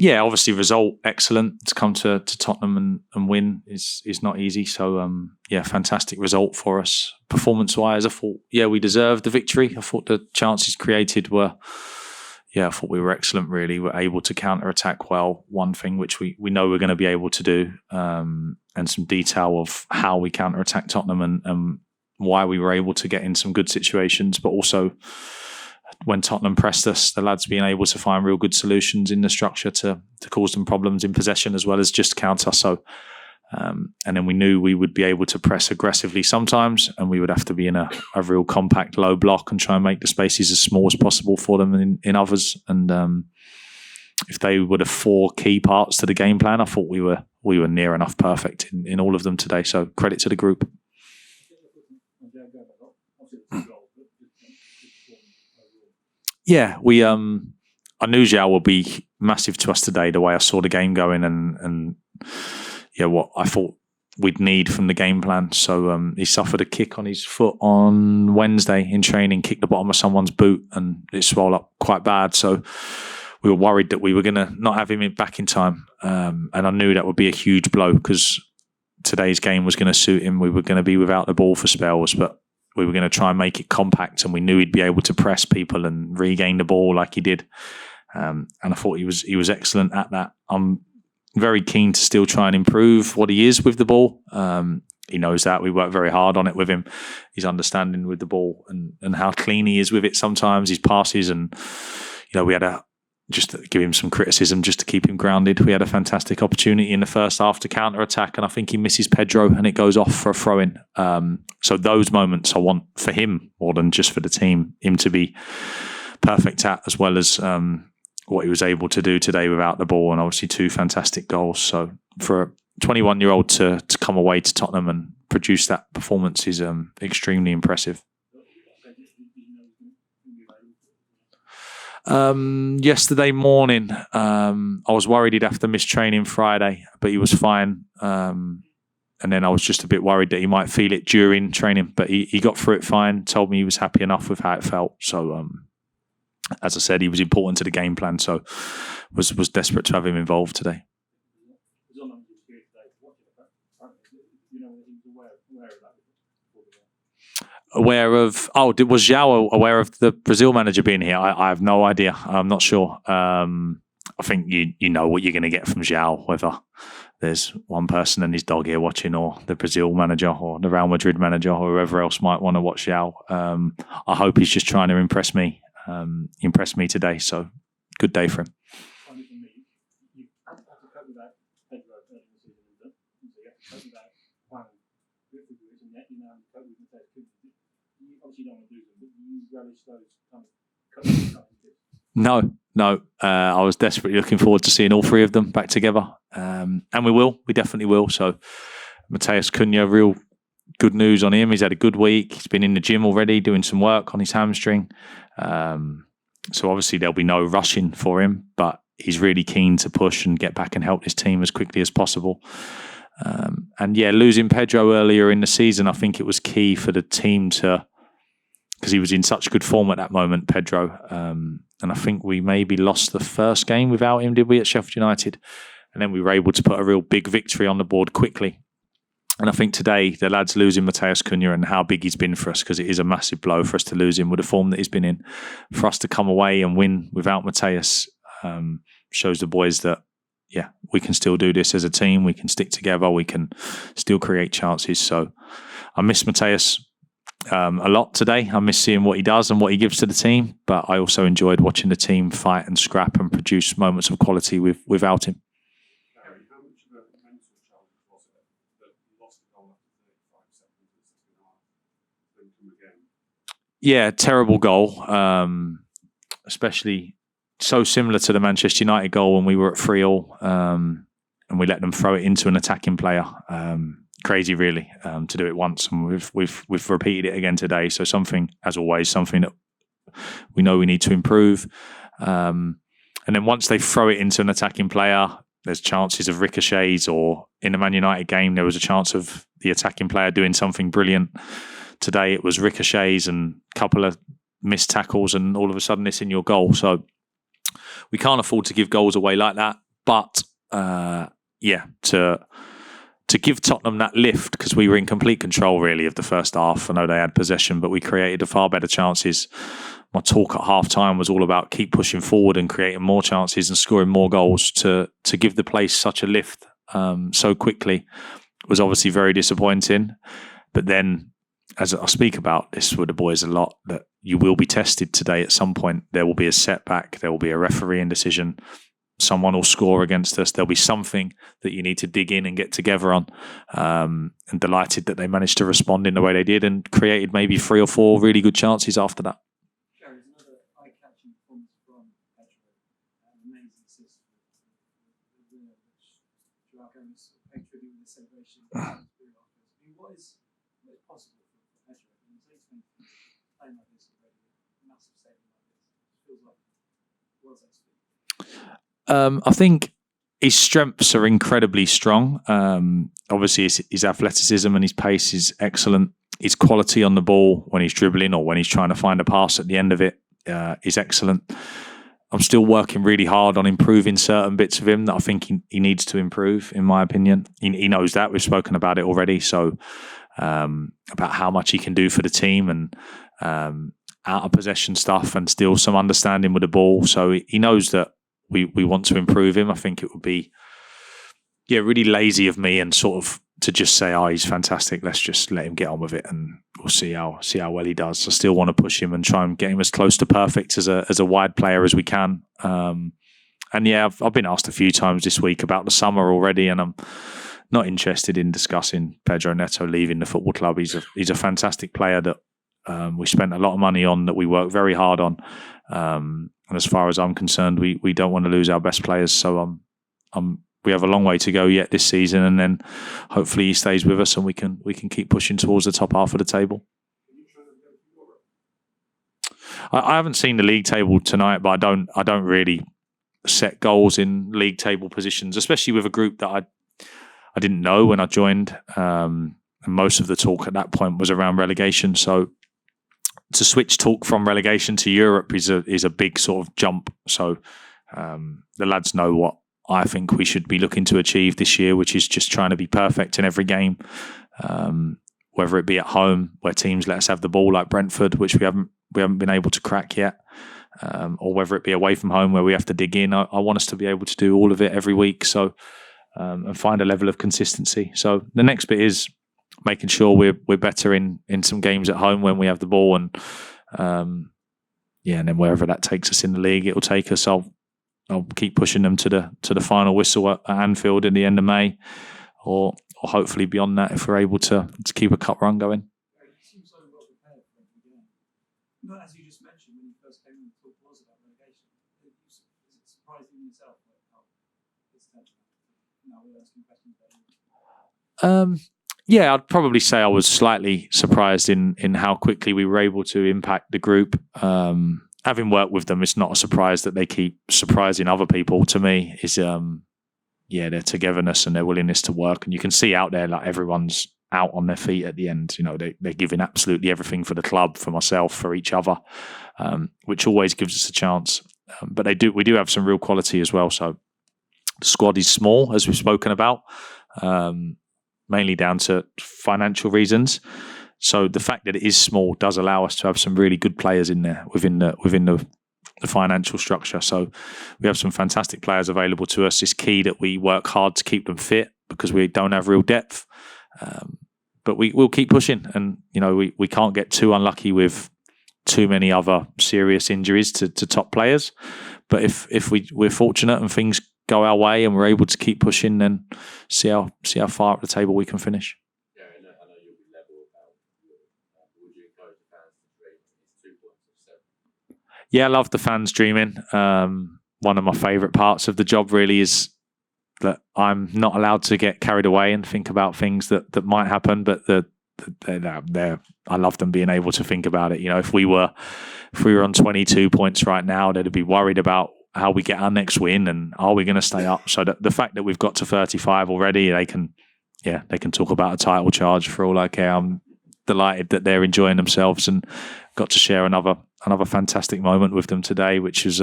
Yeah, obviously result excellent. To come to Tottenham and win is not easy. So fantastic result for us. Performance-wise, I thought, we deserved the victory. I thought the chances created were, I thought we were excellent, really. We were able to counter-attack well. One thing which we know we're going to be able to do, and some detail of how we counter-attack Tottenham and why we were able to get in some good situations, but also when Tottenham pressed us, the lads being able to find real good solutions in the structure to cause them problems in possession as well as just counter. So, and then we knew we would be able to press aggressively sometimes, and we would have to be in a real compact low block and try and make the spaces as small as possible for them in others. And if they were the 4 key parts to the game plan, I thought we were near enough perfect in all of them today. So credit to the group. Yeah, I knew Zhao would be massive to us today, the way I saw the game going and what I thought we'd need from the game plan. So he suffered a kick on his foot on Wednesday in training, kicked the bottom of someone's boot, and it swelled up quite bad. So we were worried that we were going to not have him back in time. And I knew that would be a huge blow because today's game was going to suit him. We were going to be without the ball for spells, but we were going to try and make it compact, and we knew he'd be able to press people and regain the ball like he did. And I thought he was excellent at that. I'm very keen to still try and improve what he is with the ball. He knows that. We work very hard on it with him. His understanding with the ball and how clean he is with it sometimes, his passes. And, we had just to give him some criticism, just to keep him grounded. We had a fantastic opportunity in the first half to counter-attack, and I think he misses Pedro and it goes off for a throw-in. So those moments I want for him more than just for the team, him to be perfect at, as well as what he was able to do today without the ball, and obviously 2 fantastic goals. So for a 21-year-old to come away to Tottenham and produce that performance is extremely impressive. Yesterday morning, I was worried he'd have to miss training Friday, but he was fine. And then I was just a bit worried that he might feel it during training, but he got through it fine, told me he was happy enough with how it felt. So, as I said, he was important to the game plan, so was desperate to have him involved today. Was João aware of the Brazil manager being here? I have no idea. I'm not sure. I think you know what you're going to get from João, whether there's one person and his dog here watching, or the Brazil manager, or the Real Madrid manager, or whoever else might want to watch João. I hope he's just trying to impress me today. So good day for him. No. I was desperately looking forward to seeing all 3 of them back together. And we definitely will. So Matheus Cunha, real good news on him. He's had a good week. He's been in the gym already doing some work on his hamstring. So obviously there'll be no rushing for him, but he's really keen to push and get back and help his team as quickly as possible. Losing Pedro earlier in the season, I think it was key for the team because he was in such good form at that moment, Pedro. And I think we maybe lost the first game without him, did we, at Sheffield United? And then we were able to put a real big victory on the board quickly. And I think today, the lads losing Matheus Cunha and how big he's been for us, because it is a massive blow for us to lose him with the form that he's been in. For us to come away and win without Matheus shows the boys that, we can still do this as a team. We can stick together. We can still create chances. So I miss Matheus a lot today. I miss seeing what he does and what he gives to the team. But I also enjoyed watching the team fight and scrap and produce moments of quality without him. Yeah, terrible goal. Especially so similar to the Manchester United goal when we were at 3-3, and we let them throw it into an attacking player. Crazy, really, to do it once, and we've repeated it again today. So something that we know we need to improve. And then once they throw it into an attacking player, there's chances of ricochets, or in the Man United game, there was a chance of the attacking player doing something brilliant. Today it was ricochets and a couple of missed tackles, and all of a sudden it's in your goal. So we can't afford to give goals away like that. But to give Tottenham that lift, because we were in complete control really of the first half. I know they had possession, but we created far better chances. My talk at half-time was all about keep pushing forward and creating more chances and scoring more goals to give the place such a lift so quickly was obviously very disappointing. But then, as I speak about this with the boys a lot, that you will be tested today at some point. There will be a setback. There will be a refereeing decision. Someone will score against us. There'll be something that you need to dig in and get together on. And delighted that they managed to respond in the way they did and created maybe 3 or 4 really good chances after that. Gary, another eye-catching performance from Pedro. An amazing assist with the winner, which Joao Gomez paid tribute with the celebration. What is possible for Pedro? He's only playing like this already, massive saving like this. It feels like world's best. I think his strengths are incredibly strong. Obviously, his athleticism and his pace is excellent. His quality on the ball when he's dribbling or when he's trying to find a pass at the end of it is excellent. I'm still working really hard on improving certain bits of him that I think he needs to improve, in my opinion. He knows that. We've spoken about it already. So about how much he can do for the team and out of possession stuff and still some understanding with the ball. So he knows that we want to improve him. I think it would be really lazy of me and sort of to just say, he's fantastic. Let's just let him get on with it and we'll see how well he does. I still want to push him and try and get him as close to perfect as a wide player as we can. I've been asked a few times this week about the summer already, and I'm not interested in discussing Pedro Neto leaving the football club. He's a fantastic player that we spent a lot of money on, that we worked very hard on. And as far as I'm concerned, we don't want to lose our best players. So we have a long way to go yet this season, and then hopefully he stays with us and we can keep pushing towards the top half of the table. I haven't seen the league table tonight, but I don't really set goals in league table positions, especially with a group that I didn't know when I joined. And most of the talk at that point was around relegation. So to switch talk from relegation to Europe is a big sort of jump. So the lads know what I think we should be looking to achieve this year, which is just trying to be perfect in every game, whether it be at home where teams let us have the ball like Brentford, which we haven't been able to crack yet, or whether it be away from home where we have to dig in. I want us to be able to do all of it every week, so and find a level of consistency. So the next bit is making sure we're better in some games at home when we have the ball, and and then wherever that takes us in the league, it'll take us. I'll keep pushing them to the final whistle at Anfield in the end of May, or hopefully beyond that if we're able to keep a cup run going. You seem so well prepared for every game. But as you just mentioned, when you first came in, the talk was about relegation. Is it surprising yourself how it's turned out? Now we're asking questions about it. Yeah, I'd probably say I was slightly surprised in how quickly we were able to impact the group. Having worked with them, it's not a surprise that they keep surprising other people. To me, is their togetherness and their willingness to work, and you can see out there like everyone's out on their feet at the end. You know, they're giving absolutely everything for the club, for myself, for each other, which always gives us a chance. But we do have some real quality as well. So the squad is small, as we've spoken about, mainly down to financial reasons. So the fact that it is small does allow us to have some really good players in there within the financial structure. So we have some fantastic players available to us. It's key that we work hard to keep them fit because we don't have real depth. But we'll keep pushing, and we can't get too unlucky with too many other serious injuries to top players. But if we're fortunate and things go our way and we're able to keep pushing, then see how far up the table we can finish. Yeah, I know you'll be level about. Would you encourage the fans to rate these 2 points of 7? Yeah, I love the fans dreaming. One of my favourite parts of the job really is that I'm not allowed to get carried away and think about things that might happen, but I love them being able to think about it. If we were on 22 points right now, they'd be worried about how we get our next win and are we going to stay up. So the fact that we've got to 35 already, they can talk about a title charge for all I care. I'm delighted that they're enjoying themselves and got to share another fantastic moment with them today, which is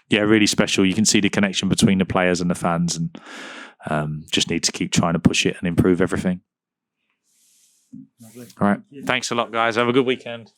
yeah, really special. You can see the connection between the players and the fans, and just need to keep trying to push it and improve everything. Lovely. All right. Thank you. Thanks a lot, guys. Have a good weekend.